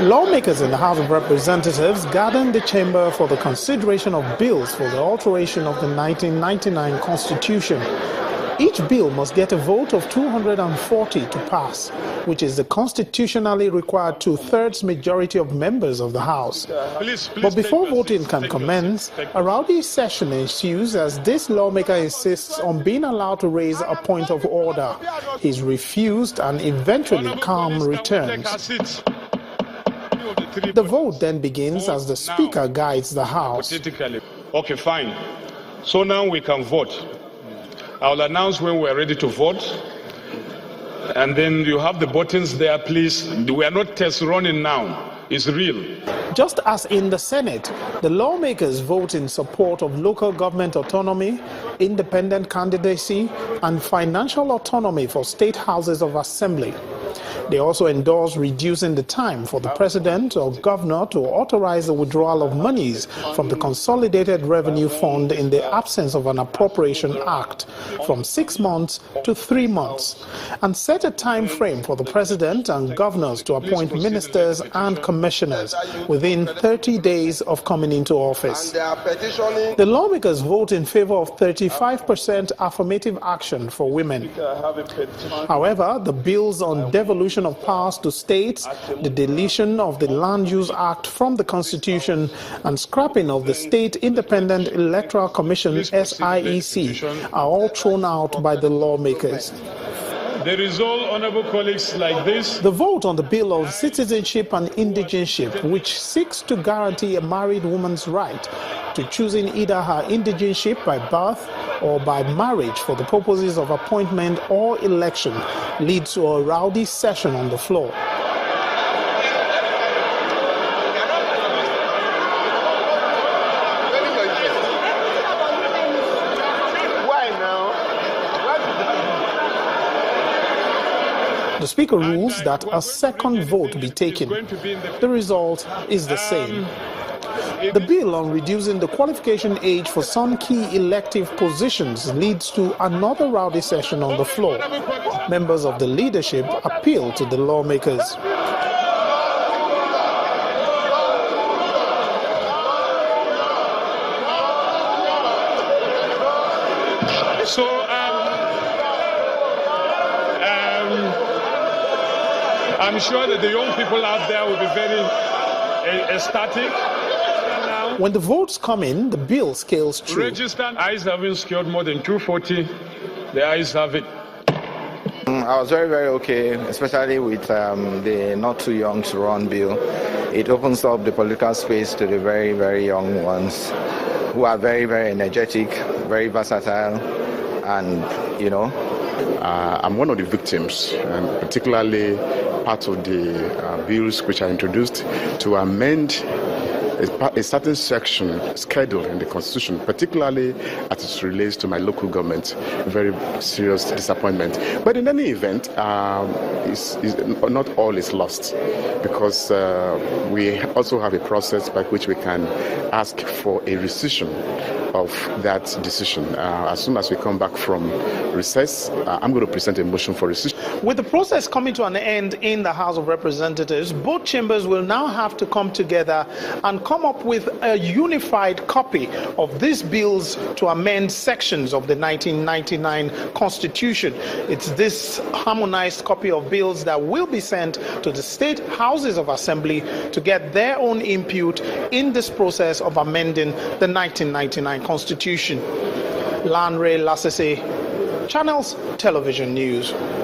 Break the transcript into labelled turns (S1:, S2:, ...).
S1: Lawmakers in the House of Representatives gathered in the chamber for the consideration of bills for the alteration of the 1999 Constitution. Each bill must get a vote of 240 to pass, which is the constitutionally required two-thirds majority of members of the House. But before voting can commence, a rowdy session ensues as this lawmaker insists on being allowed to raise a point of order. He's refused and eventually calm returns. The vote then begins as the Speaker guides the House.
S2: Okay, fine. So now we can vote. I'll announce when we're ready to vote. And then you have the buttons there, please. We are not test running now. It's real.
S1: Just as in the Senate, the lawmakers vote in support of local government autonomy, independent candidacy, and financial autonomy for state houses of assembly. They also endorse reducing the time for the president or governor to authorize the withdrawal of monies from the Consolidated Revenue Fund in the absence of an appropriation act from 6 months to 3 months, and set a time frame for the president and governors to appoint ministers and commissioners within 30 days of coming into office. The lawmakers vote in favor of 35% affirmative action for women. However, the bills on devolution of powers to states, the deletion of the Land Use Act from the Constitution, and scrapping of the State Independent Electoral Commission (SIEC) are all thrown out by the lawmakers.
S2: The result, honorable colleagues, like this.
S1: The vote on the bill of citizenship and indigenship, which seeks to guarantee a married woman's right to choosing either her indigenship by birth or by marriage for the purposes of appointment or election, leads to a rowdy session on the floor. The Speaker rules that a second vote be taken. The result is the same. The bill on reducing the qualification age for some key elective positions leads to another rowdy session on the floor. Members of the leadership appeal to the lawmakers.
S2: So, I'm sure that the young people out there will be very ecstatic.
S1: When the votes come in, the bill scales through.
S2: Registered ayes having secured more than 240. The ayes have it.
S3: I was very okay, especially with the not too young to run bill. It opens up the political space to the very young ones who are very energetic, very versatile, and
S4: I'm one of the victims, and particularly part of the bills which are introduced to amend a certain section schedule in the Constitution, particularly as it relates to my local government. Very serious disappointment. But in any event, not all is lost, because we also have a process by which we can ask for a rescission of that decision. As soon as we come back from recess, I'm going to present a motion for rescission.
S1: With the process coming to an end in the House of Representatives, both chambers will now have to come together and come up with a unified copy of these bills to amend sections of the 1999 Constitution. It's this harmonized copy of bills that will be sent to the state houses of assembly to get their own input in this process of amending the 1999 Constitution. Lanre Lasese, Channels Television News.